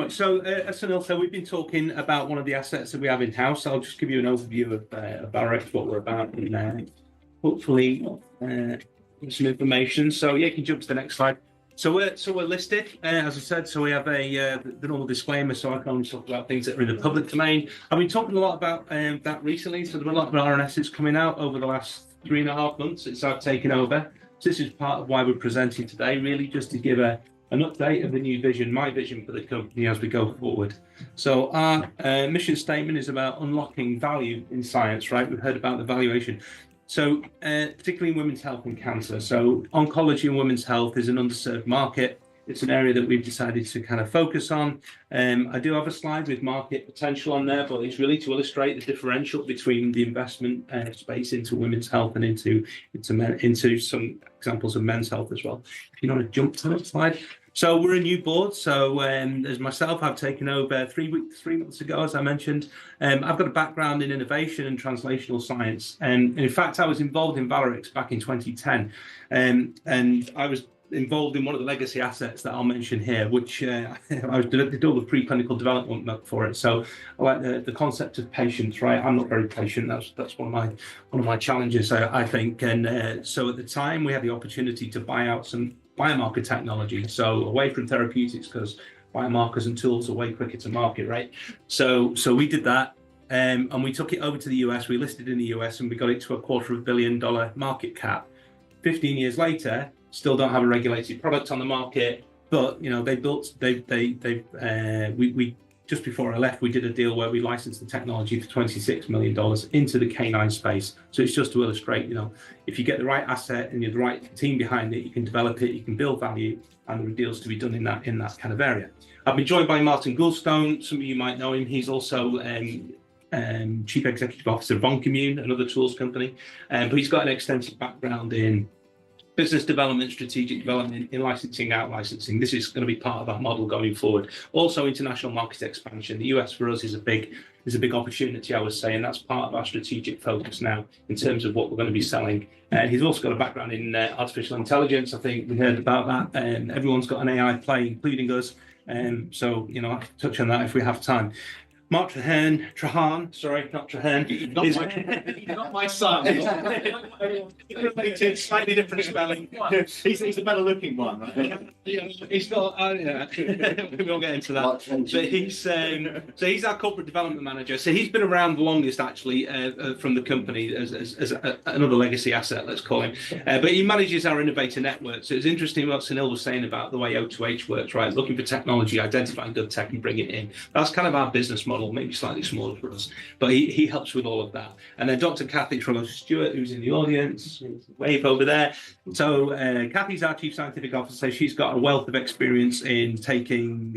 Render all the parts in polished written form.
much. So, as Sunil said, we've been talking about one of the assets that we have in-house. I'll just give you an overview of ValiRx, what we're about, and hopefully some information. So, yeah, you can jump to the next slide. So we're listed, as I said. So we have the normal disclaimer. So I can only talk about things that are in the public domain. I've been talking a lot about that recently. So there are a lot of RNSs coming out over the last 3.5 months since I've taken over. So this is part of why we're presenting today, really just to give an update of the new vision, my vision for the company as we go forward. So our mission statement is about unlocking value in science, right? We've heard about the valuation. So particularly in women's health and cancer. So oncology and women's health is an underserved market. It's an area that we've decided to kind of focus on. I do have a slide with market potential on there, but it's really to illustrate the differential between the investment space into women's health and into some examples of men's health as well. If you want to jump to the next slide. So we're a new board. So as myself, I've taken over 3 months ago, as I mentioned. I've got a background in innovation and translational science. And in fact, I was involved in ValiRx back in 2010. And I was involved in one of the legacy assets that I'll mention here, which I did all the preclinical development for it. So I like the concept of patience, right? I'm not very patient. That's one of my challenges, I think. And so at the time, we had the opportunity to buy out some biomarker technology, so away from therapeutics, because biomarkers and tools are way quicker to market, right? So we did that, and we took it over to the US. We listed in the US, and we got it to a $250 million market cap. 15 years later, still don't have a regulated product on the market, but you know we just before I left, we did a deal where we licensed the technology for $26 million into the canine space. So it's just to illustrate, you know, if you get the right asset and you're the right team behind it, you can develop it, you can build value, and there are deals to be done in that kind of area. I've been joined by Martin Goldstone. Some of you might know him. He's also Chief Executive Officer of OnCommune, another tools company, but he's got an extensive background in business development, strategic development, in licensing, out licensing. This is going to be part of our model going forward. Also, international market expansion. The US for us is a big opportunity, I would say, and that's part of our strategic focus now in terms of what we're going to be selling. And he's also got a background in artificial intelligence. I think we heard about that, and everyone's got an AI play, including us. So, you know, I'll touch on that if we have time. Mark Trahan, sorry, not Trahan. He's not my son. Related, slightly different spelling. He's a better looking one, right? Yeah, he's got. We won't get into that. So he's our corporate development manager. So he's been around the longest, actually, from the company as another legacy asset, let's call him. But he manages our innovator network. So it's interesting what Sunil was saying about the way O2H works, right? Looking for technology, identifying good tech, and bring it in. That's kind of our business model. Maybe slightly smaller for us, but he helps with all of that. And then Dr. Kathy Trello-Stewart, who's in the audience, wave over there. So Kathy's our Chief Scientific Officer. She's got a wealth of experience in taking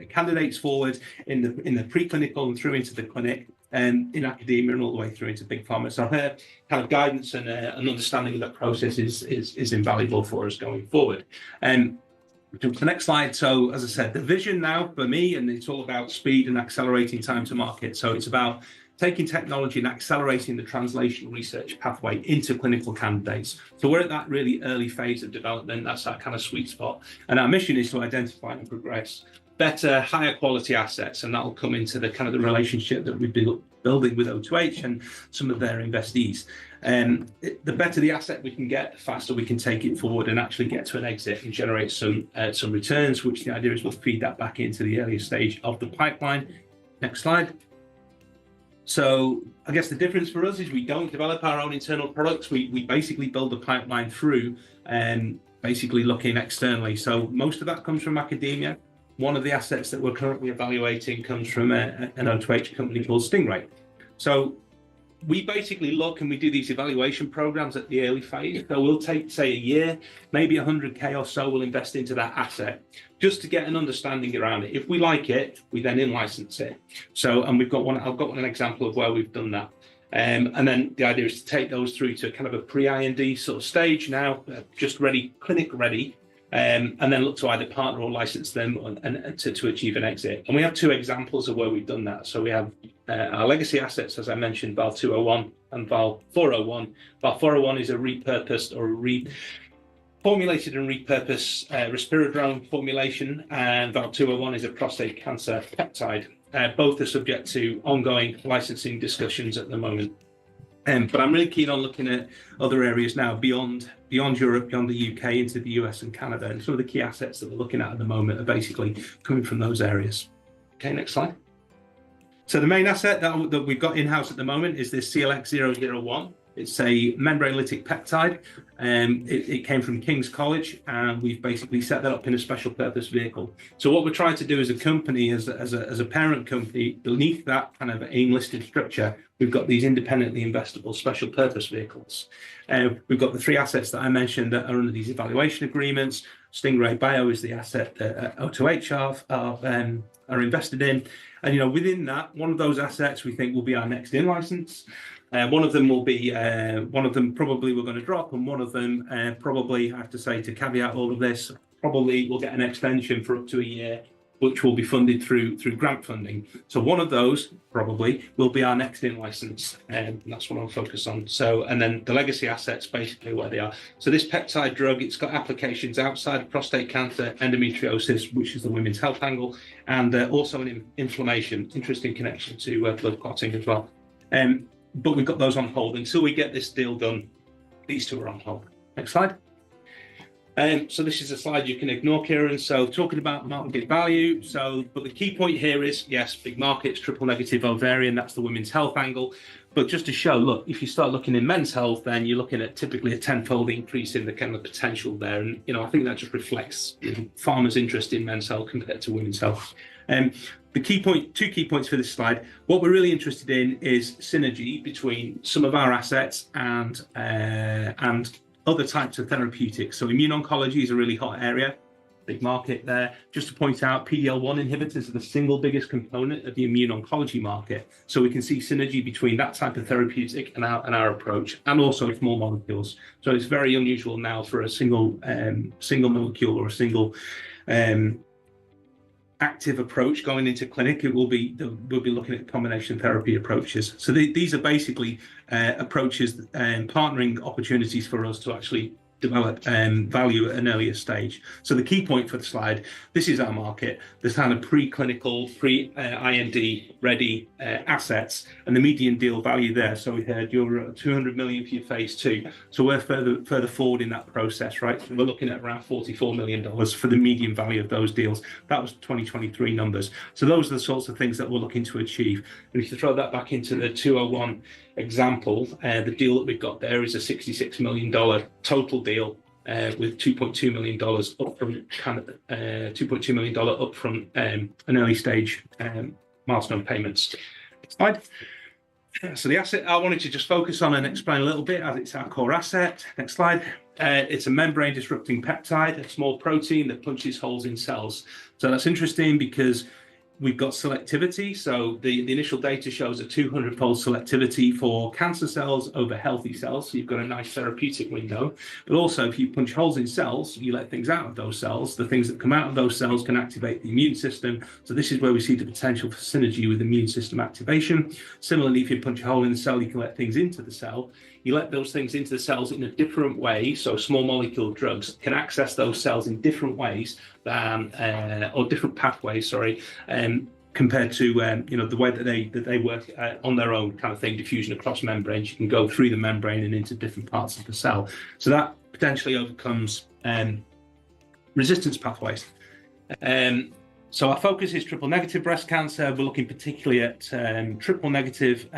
candidates forward in the preclinical and through into the clinic, and in academia and all the way through into big pharma. So her kind of guidance and understanding of that process is invaluable for us going forward. To the next slide. So as I said, the vision now for me, and it's all about speed and accelerating time to market. So it's about taking technology and accelerating the translational research pathway into clinical candidates. So we're at that really early phase of development. That's our kind of sweet spot. And our mission is to identify and progress better, higher quality assets. And that will come into the kind of the relationship that we've been building with O2H and some of their investees. The better the asset we can get, the faster we can take it forward and actually get to an exit and generate some returns, which the idea is we'll feed that back into the earlier stage of the pipeline. Next slide. So I guess the difference for us is we don't develop our own internal products. We basically build the pipeline through basically looking externally. So most of that comes from academia. One of the assets that we're currently evaluating comes from an O2H company called Stingray. So we basically look and we do these evaluation programs at the early phase. So we'll take, say, a year, maybe 100K or so we'll invest into that asset just to get an understanding around it. If we like it, we then in-license it. So, and I've got an example of where we've done that. And then the idea is to take those through to kind of a pre-IND sort of stage now, just ready, clinic ready. And then look to either partner or license them and to achieve an exit. And we have 2 examples of where we've done that. So we have our legacy assets, as I mentioned, Val 201 and Val 401. Val 401 is a repurposed or formulated and repurposed risperidone formulation, and VAL201 is a prostate cancer peptide. Both are subject to ongoing licensing discussions at the moment. But I'm really keen on looking at other areas now beyond Europe, beyond the UK, into the US and Canada. And some of the key assets that we're looking at the moment are basically coming from those areas. Okay, next slide. So the main asset that we've got in-house at the moment is this CLX-001. It's a membrane-lytic peptide. It came from King's College, and we've basically set that up in a special purpose vehicle. So what we're trying to do as a company, as a parent company, beneath that kind of AIM-listed structure, we've got these independently investable special purpose vehicles. We've got the three assets that I mentioned that are under these evaluation agreements. Stingray Bio is the asset that O2H are invested in. And, within that, one of those assets we think will be our next in-license. One of them probably we're going to drop, and one of them probably, I have to say, to caveat all of this, probably will get an extension for up to a year, which will be funded through grant funding. So one of those probably will be our next in-license, and that's what I'll focus on. So, and then the legacy assets, basically where they are. So this peptide drug, it's got applications outside of prostate cancer, endometriosis, which is the women's health angle, and also an inflammation, interesting connection to blood clotting as well. But we've got those on hold. Until we get this deal done, these two are on hold. Next slide. So this is a slide you can ignore, Kieran. So talking about market value. But the key point here is, yes, big markets, triple negative ovarian, that's the women's health angle. But just to show, look, if you start looking in men's health, then you're looking at typically a tenfold increase in the kind of potential there. And, I think that just reflects pharma's interest in men's health compared to women's health. The key point, two key points for this slide. What we're really interested in is synergy between some of our assets and other types of therapeutics. So immune oncology is a really hot area, big market there. Just to point out, PD-L1 inhibitors are the single biggest component of the immune oncology market. So we can see synergy between that type of therapeutic and our approach, and also small molecules. So it's very unusual now for a single molecule or a single active approach going into clinic. We'll be looking at combination therapy approaches. So these are basically approaches and partnering opportunities for us to actually develop value at an earlier stage. So the key point for the slide, this is our market, this kind of preclinical, pre-IND ready assets, and the median deal value there. So we heard you're at 200 million for your phase 2. So we're further forward in that process, right? So we're looking at around $44 million for the median value of those deals. That was 2023 numbers. So those are the sorts of things that we're looking to achieve. And if you throw that back into the 201 example, the deal that we've got there is a $66 million total deal with $2.2 million up from $2.2 million up from an early stage milestone payments. Slide. So the asset I wanted to just focus on and explain a little bit, as it's our core asset. Next slide. It's a membrane disrupting peptide, a small protein that punches holes in cells. So that's interesting because we've got selectivity. So the initial data shows a 200-fold selectivity for cancer cells over healthy cells. So you've got a nice therapeutic window. But also, if you punch holes in cells, you let things out of those cells. The things that come out of those cells can activate the immune system. So this is where we see the potential for synergy with immune system activation. Similarly, if you punch a hole in the cell, you can let things into the cell. You let those things into the cells in a different way. So small molecule drugs can access those cells in different ways than, or different pathways, compared to the way that they work on their own kind of thing, diffusion across membranes. You can go through the membrane and into different parts of the cell. So that potentially overcomes resistance pathways. So our focus is triple negative breast cancer. We're looking particularly at triple negative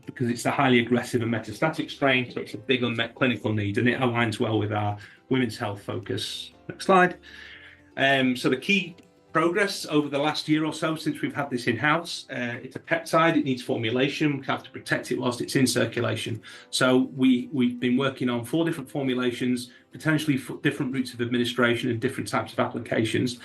because it's a highly aggressive and metastatic strain, so it's a big unmet clinical need, and it aligns well with our women's health focus. Next slide. So the key progress over the last year or so since we've had this in-house, it's a peptide, it needs formulation, we have to protect it whilst it's in circulation. So we've been working on 4 different formulations, potentially different routes of administration and different types of applications,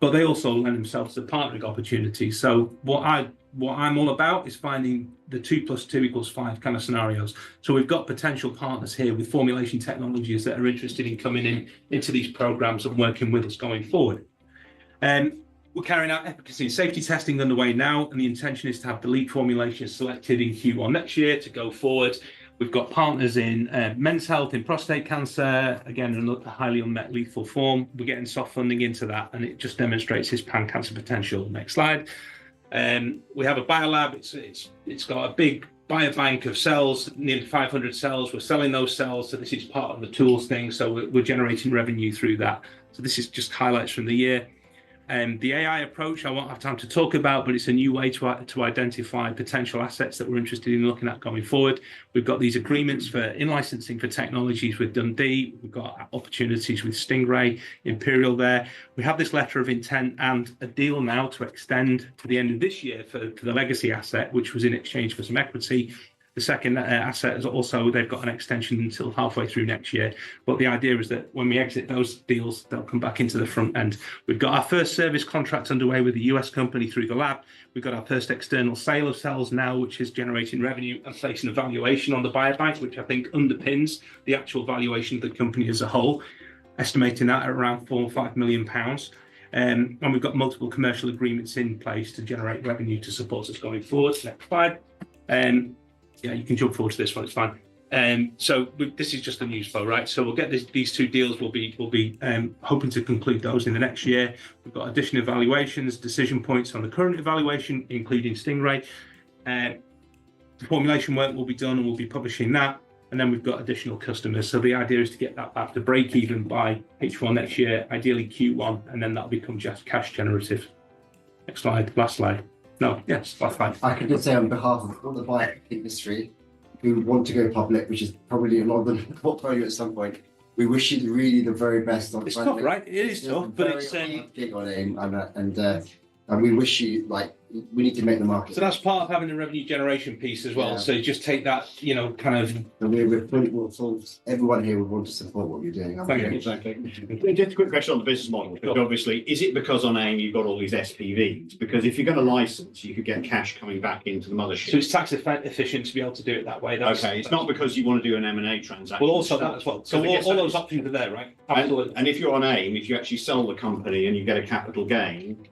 but they also lend themselves to partnering opportunities. So what I'm all about is finding the 2 + 2 = 5 kind of scenarios. So we've got potential partners here with formulation technologies that are interested in coming into these programs and working with us going forward. We're carrying out efficacy and safety testing underway now, and the intention is to have the lead formulation selected in Q1 next year to go forward. We've got partners in men's health, in prostate cancer, again, a highly unmet lethal form. We're getting soft funding into that, and it just demonstrates his pan-cancer potential. Next slide. We have a biolab. It's got a big biobank of cells, nearly 500 cells. We're selling those cells, so this is part of the tools thing. So we're generating revenue through that. So this is just highlights from the year. The AI approach, I won't have time to talk about, but it's a new way to identify potential assets that we're interested in looking at going forward. We've got these agreements for in-licensing for technologies with Dundee. We've got opportunities with Stingray, Imperial there. We have this letter of intent and a deal now to extend to the end of this year for the legacy asset, which was in exchange for some equity. The second asset is also, they've got an extension until halfway through next year. But the idea is that when we exit those deals, they'll come back into the front end. We've got our first service contract underway with a US company through the lab. We've got our first external sale of cells now, which is generating revenue and placing a valuation on the biobank, which I think underpins the actual valuation of the company as a whole, estimating that at around £4 or £5 million. And we've got multiple commercial agreements in place to generate revenue to support us going forward. Next slide. Yeah, you can jump forward to this one, it's fine. This is just the news flow, right? So we'll get these two deals. We'll be hoping to conclude those in the next year. We've got additional evaluations, decision points on the current evaluation, including Stingray. The formulation work will be done, and we'll be publishing that. And then we've got additional customers. So the idea is to get that back to break even by H1 next year, ideally Q1, and then that'll become just cash generative. Next slide, last slide. No, yes, last slide. I can just say on behalf of all the biotech industry who want to go public, which is probably a lot of the portfolio at some point, we wish you really the very best on It's tough, right? It is tough, but it's gig on aim, and we wish you, like, we need to make the market. So that's part of having the revenue generation piece as well. Yeah. So just take that, kind of. And everyone here would want to support what you're doing. Thank you. Exactly. Just a quick question on the business model. Because obviously, is it because on AIM you've got all these SPVs? Because if you're going to license, you could get cash coming back into the mothership. So it's tax efficient to be able to do it that way. It's not because you want to do an M&A transaction. Well, also that as well. So all those options are there, right? Absolutely. And if you're on AIM, if you actually sell the company and you get a capital gain,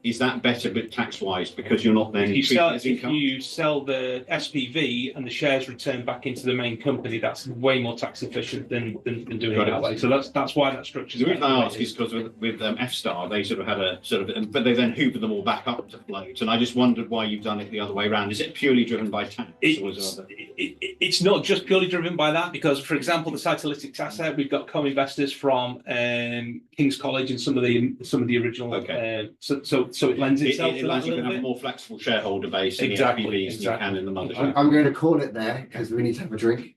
is that better but tax-wise because you're not then if you sell the SPV and the shares return back into the main company, that's way more tax efficient than doing it that way. So that's why that structure. The reason I ask is because with F-Star, they sort of had a but they then hoovered them all back up to float, and I just wondered why you've done it the other way around. Is it purely driven by tax? It's not just purely driven by that, because, for example, the cytolytics asset, we've got co-investors from King's College and some of the original. Okay. So it lends itself it to allows that you to a have a little more flexible shareholder base in Exactly, the SPVs than you can in the mothership. I'm going to call it there because we need to have a drink.